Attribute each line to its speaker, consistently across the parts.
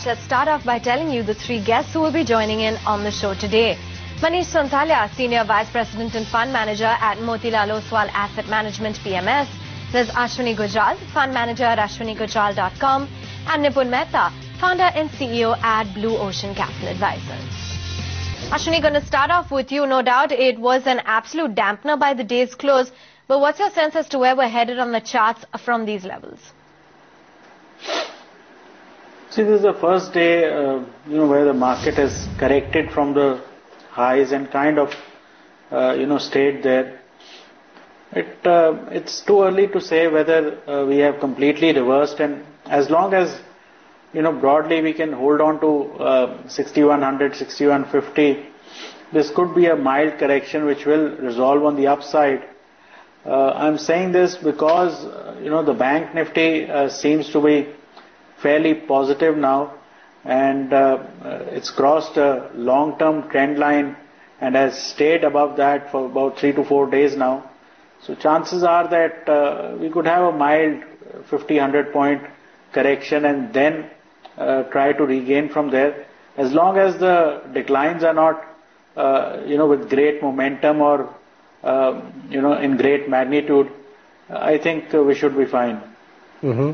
Speaker 1: let's start off by telling you the three guests who will be joining in on the show today. Manish Sonthalia, Senior Vice President and Fund Manager at Motilal Oswal Asset Management PMS. There's Ashwini Gujral, Fund Manager at ashwinigujral.com, and Nipun Mehta, Founder and CEO at Blue Ocean Capital Advisors. Ashwini, going to start off with you. No doubt it was an absolute dampener by the day's close, but what's your sense as to where we're headed on the charts from these levels?
Speaker 2: See, this is the first day, where the market has corrected from the highs and kind of, stayed there. It's too early to say whether we have completely reversed, and as long as, broadly we can hold on to 6100, 6150, this could be a mild correction which will resolve on the upside. I'm saying this because, the Bank Nifty seems to be fairly positive now, and it's crossed a long-term trend line and has stayed above that for about 3 to 4 days now. So chances are that we could have a mild 50-100 point correction and then try to regain from there. As long as the declines are not, with great momentum or, in great magnitude, I think we should be fine.
Speaker 3: Mm-hmm.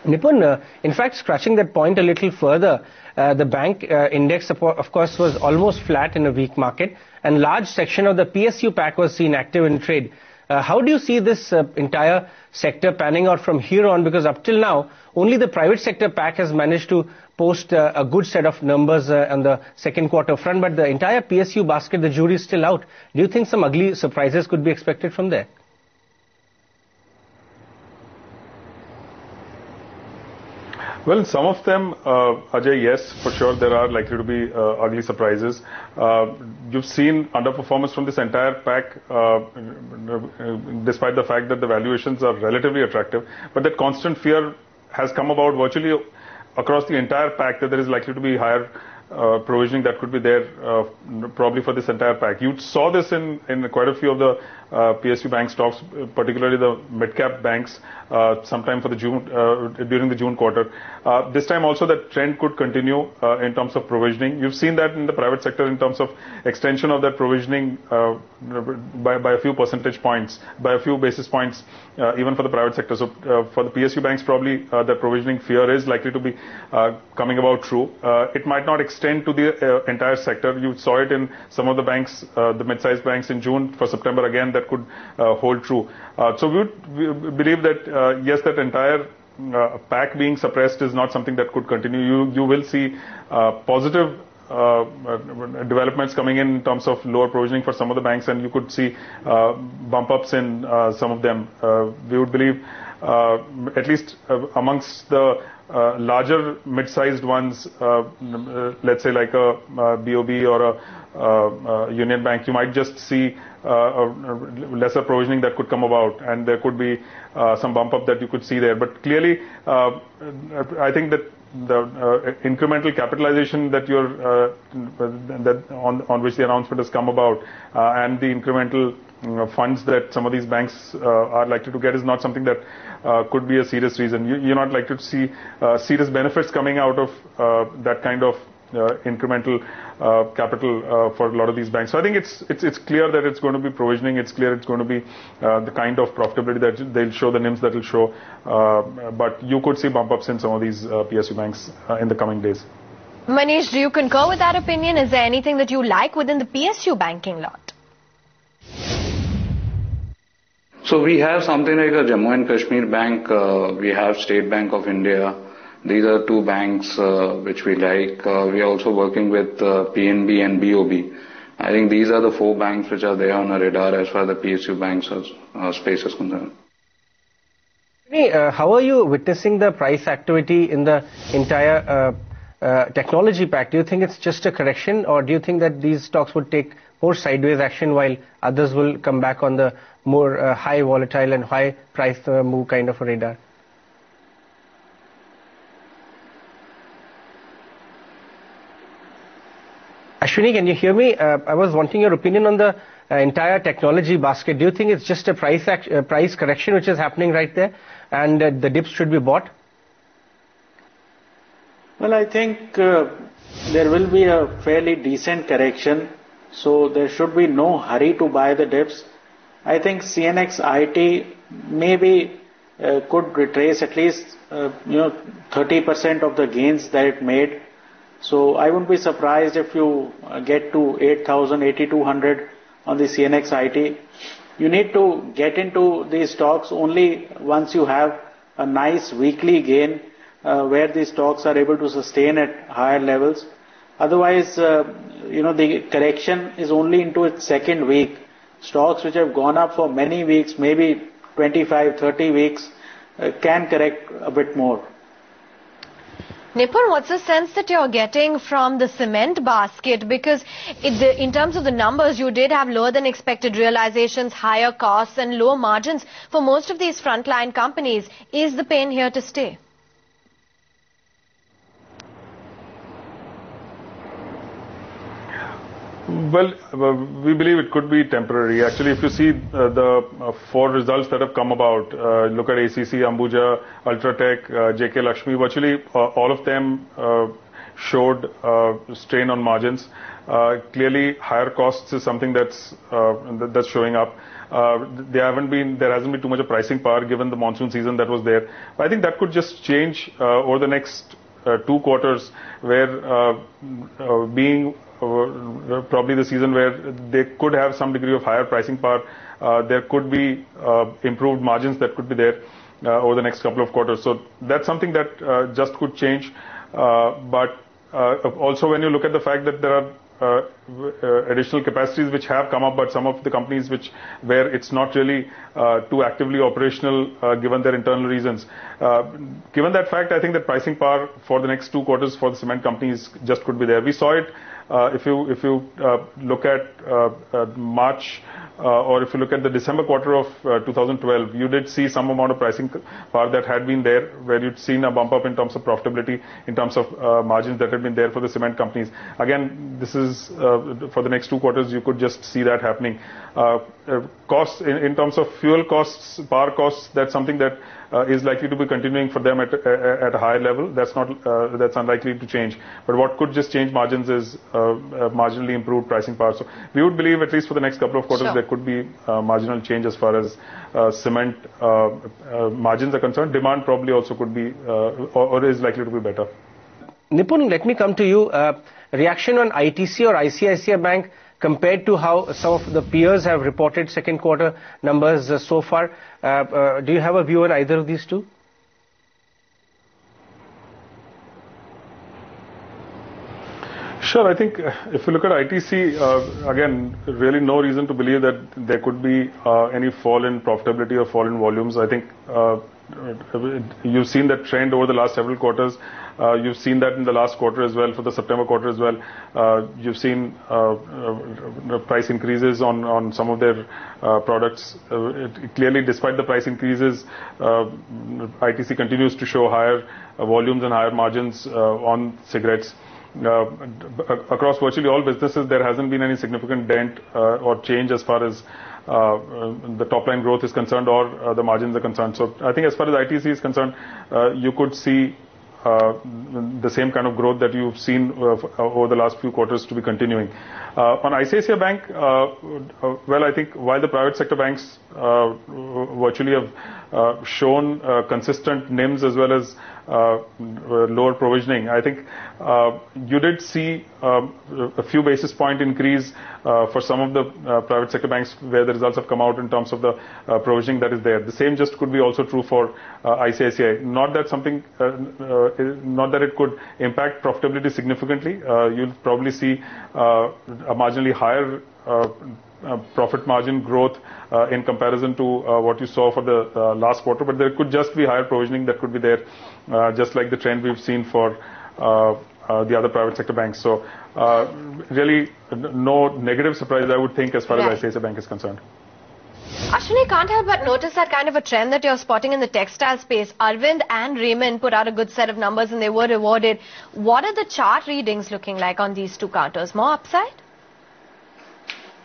Speaker 3: Nipun, in fact, scratching that point a little further, the bank index, of course, was almost flat in a weak market, and large section of the PSU pack was seen active in trade. How do you see this entire sector panning out from here on? Because up till now, only the private sector pack has managed to post a good set of numbers on the second quarter front, but the entire PSU basket, the jury is still out. Do you think some ugly surprises could be expected from there?
Speaker 4: Well, some of them, Ajay, yes, for sure, there are likely to be ugly surprises. You've seen underperformance from this entire pack, despite the fact that the valuations are relatively attractive. But that constant fear has come about virtually across the entire pack that there is likely to be higher provisioning that could be there probably for this entire pack. You saw this in quite a few of the PSU bank stocks, particularly the mid-cap banks, sometime for the during the June quarter. This time also that trend could continue in terms of provisioning. You've seen that in the private sector in terms of extension of that provisioning by a few percentage points, by a few basis points, even for the private sector. So for the PSU banks, probably the provisioning fear is likely to be coming about true. It might not extend to the entire sector. You saw it in some of the banks, the mid-sized banks in June. For September again, that could hold true. So we believe that yes, that entire pack being suppressed is not something that could continue. You will see positive developments coming in terms of lower provisioning for some of the banks, and you could see bump ups in some of them. We would believe at least amongst the larger mid-sized ones, let's say like a BOB or a Union Bank, you might just see lesser provisioning that could come about, and there could be some bump up that you could see there. But clearly, I think that the incremental capitalization that on which the announcement has come about, and the incremental funds that some of these banks are likely to get is not something that could be a serious reason. You're not likely to see serious benefits coming out of that kind of incremental capital for a lot of these banks. So I think it's clear that it's going to be provisioning. It's clear it's going to be the kind of profitability that they'll show, the NIMs that will show. But you could see bump ups in some of these PSU banks in the coming days.
Speaker 1: Manish, do you concur with that opinion? Is there anything that you like within the PSU banking lot?
Speaker 5: So we have something like a Jammu and Kashmir Bank. We have State Bank of India. These are two banks which we like. We are also working with PNB and BOB. I think these are the four banks which are there on our radar as far as the PSU banks space is concerned.
Speaker 3: How are you witnessing the price activity in the entire technology pack? Do you think it's just a correction, or do you think that these stocks would take more sideways action while others will come back on the more high volatile and high price move kind of a radar? Ashwini, can you hear me? I was wanting your opinion on the entire technology basket. Do you think it's just a price correction which is happening right there, and the dips should be bought?
Speaker 2: Well, I think there will be a fairly decent correction, so there should be no hurry to buy the dips. I think CNX IT maybe could retrace at least 30% of the gains that it made. So I wouldn't be surprised if you get to 8,000, 8,200 on the CNX IT. You need to get into these stocks only once you have a nice weekly gain where these stocks are able to sustain at higher levels. Otherwise, the correction is only into its second week. Stocks which have gone up for many weeks, maybe 25, 30 weeks, can correct a bit more.
Speaker 1: Nipun, what's the sense that you're getting from the cement basket? Because in terms of the numbers, you did have lower than expected realizations, higher costs and lower margins for most of these frontline companies. Is the pain here to stay?
Speaker 4: Well, we believe it could be temporary. Actually, if you see the 4 results that have come about, look at ACC, Ambuja, Ultratech, JK Lakshmi, virtually all of them showed strain on margins. Clearly, higher costs is something that's showing up. There hasn't been too much of pricing power given the monsoon season that was there. But I think that could just change over the next 2 quarters, where being probably the season where they could have some degree of higher pricing power, there could be improved margins that could be there over the next couple of quarters. So that's something that just could change. But also when you look at the fact that there are additional capacities which have come up, but some of the companies where it's not really too actively operational given their internal reasons. Given that fact, I think that pricing power for the next 2 quarters for the cement companies just could be there. We saw it if you look at March or if you look at the December quarter of 2012, you did see some amount of pricing power that had been there, where you'd seen a bump up in terms of profitability, in terms of margins that had been there for the cement companies. Again, this is for the next 2 quarters, you could just see that happening. Costs in terms of fuel costs, power costs, that's something that is likely to be continuing for them at a higher level. That's unlikely to change. But what could just change margins is marginally improved pricing power. So we would believe at least for the next couple of quarters there could be marginal change as far as cement margins are concerned. Demand probably also could be or is likely to be better.
Speaker 3: Nipun, let me come to you. Reaction on ITC or ICICI Bank compared to how some of the peers have reported second quarter numbers so far. Do you have a view on either of these two?
Speaker 4: Sure. I think if you look at ITC, again, really no reason to believe that there could be any fall in profitability or fall in volumes. I think you've seen that trend over the last several quarters. You've seen that in the last quarter as well, for the September quarter as well. You've seen price increases on some of their products. Clearly, despite the price increases, ITC continues to show higher volumes and higher margins on cigarettes. Across virtually all businesses, there hasn't been any significant dent or change as far as the top line growth is concerned or the margins are concerned. So I think as far as ITC is concerned, you could see the same kind of growth that you've seen over the last few quarters to be continuing. On ICICI Bank, well, I think while the private sector banks virtually have shown consistent NIMs as well as lower provisioning, I think you did see a few basis point increase for some of the private sector banks where the results have come out in terms of the provisioning that is there. The same just could be also true for ICICI. Not that it could impact profitability significantly. You'll probably see a marginally higher profit margin growth in comparison to what you saw for the last quarter, but there could just be higher provisioning that could be there, just like the trend we've seen for the other private sector banks. So really no negative surprise, I would think, as far as ICICI Bank is concerned.
Speaker 1: Ashwini, can't help but notice that kind of a trend that you're spotting in the textile space. Arvind and Raymond put out a good set of numbers and they were rewarded. What are the chart readings looking like on these two counters? More upside?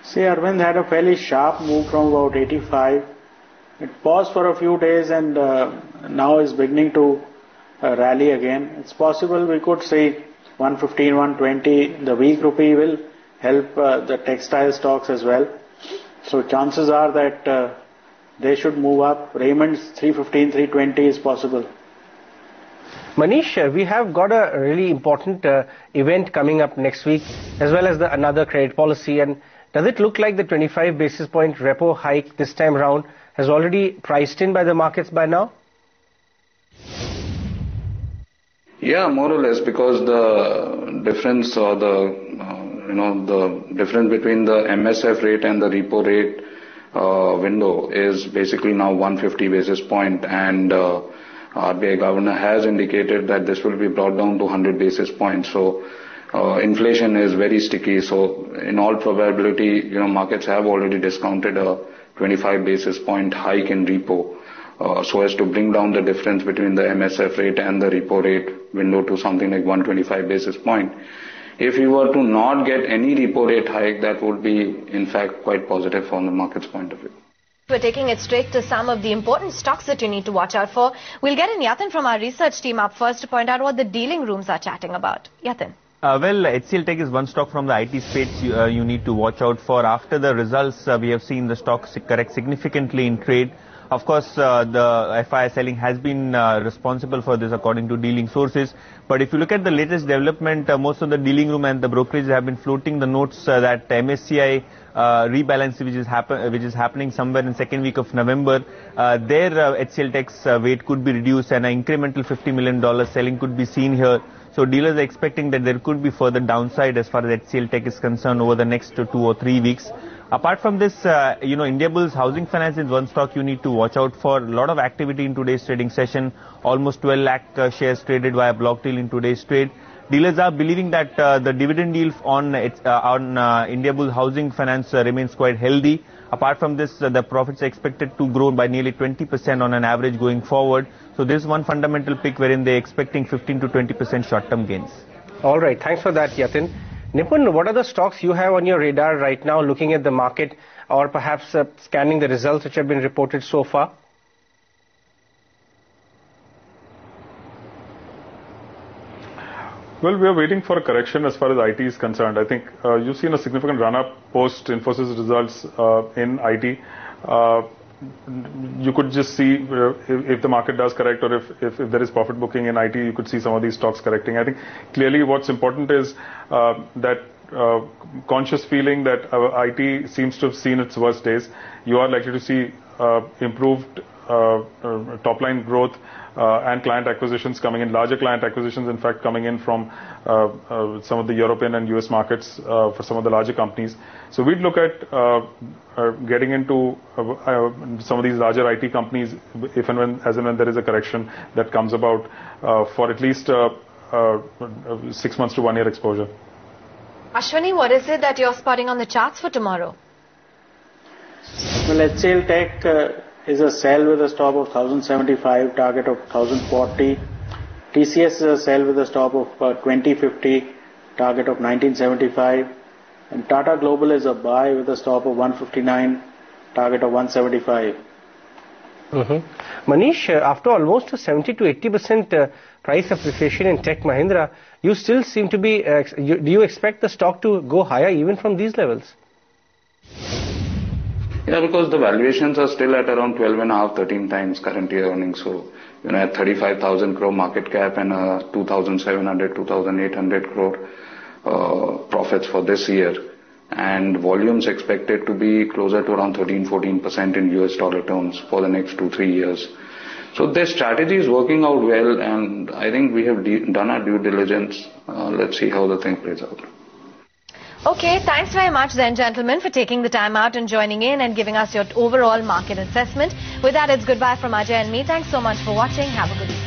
Speaker 2: See, Arvind had a fairly sharp move from about 85. It paused for a few days and now is beginning to rally again. It's possible we could see 115, 120. The weak rupee will help the textile stocks as well. So chances are that they should move up. Raymond's 315, 320 is possible.
Speaker 3: Manish, we have got a really important event coming up next week, as well as another credit policy. And does it look like the 25 basis point repo hike this time round has already priced in by the markets by now?
Speaker 5: Yeah, more or less, because the difference or the difference between the MSF rate and the repo rate window is basically now 150 basis point, and RBI governor has indicated that this will be brought down to 100 basis points. So inflation is very sticky. So in all probability, markets have already discounted a 25 basis point hike in repo, so as to bring down the difference between the MSF rate and the repo rate window to something like 125 basis point. If you were to not get any repo rate hike, that would be in fact quite positive from the market's point of view.
Speaker 1: We're taking it straight to some of the important stocks that you need to watch out for. We'll get in Yatin from our research team up first to point out what the dealing rooms are chatting about. Yatin.
Speaker 6: Well, HCL Tech is one stock from the IT space you need to watch out for. After the results, we have seen the stock correct significantly in trade. Of course, the FII selling has been responsible for this according to dealing sources. But if you look at the latest development, most of the dealing room and the brokerage have been floating the notes that MSCI rebalance which is happening somewhere in second week of November, their HCL Tech's weight could be reduced and an incremental $50 million selling could be seen here. So dealers are expecting that there could be further downside as far as HCL Tech is concerned over the next 2 or 3 weeks. Apart from this, Indiabulls Housing Finance is one stock you need to watch out for. A lot of activity in today's trading session. Almost 12 lakh shares traded via block deal in today's trade. Dealers are believing that the dividend yield on Indiabulls Housing Finance remains quite healthy. Apart from this, the profits are expected to grow by nearly 20% on an average going forward. So this is one fundamental pick wherein they're expecting 15 to 20% short-term gains.
Speaker 3: All right, thanks for that, Yatin. Nipun, what are the stocks you have on your radar right now, looking at the market or perhaps scanning the results which have been reported so far?
Speaker 4: Well, we are waiting for a correction as far as IT is concerned. I think you've seen a significant run-up post Infosys results in IT. You could just see if the market does correct, or if there is profit booking in IT, you could see some of these stocks correcting. I think clearly what's important is that conscious feeling that IT seems to have seen its worst days. You are likely to see improved top-line growth and client acquisitions coming in, larger client acquisitions in fact coming in from some of the European and US markets for some of the larger companies. So we'd look at getting into some of these larger IT companies if and when, as and when there is a correction that comes about for at least 6 months to 1 year exposure.
Speaker 1: Ashwani, what is it that you're spotting on the charts for tomorrow?
Speaker 2: Well, HCL Tech is a sell with a stop of 1075, target of 1040. TCS is a sell with a stop of 2050, target of 1975. And Tata Global is a buy with a stop of 159, target of 175.
Speaker 3: Manish, after almost a 70 to 80% price appreciation in Tech Mahindra, you still seem to be, do you expect the stock to go higher even from these levels?
Speaker 5: Yeah, because the valuations are still at around 12.5, 13 times current year earnings. So, at 35,000 crore market cap and 2,700, 2,800 crore profits for this year. And volumes expected to be closer to around 13-14% in US dollar terms for the next 2-3 years. So their strategy is working out well, and I think we have done our due diligence. Let's see how the thing plays out.
Speaker 1: Okay, thanks very much then, gentlemen, for taking the time out and joining in and giving us your overall market assessment. With that, it's goodbye from Ajay and me. Thanks so much for watching. Have a good evening.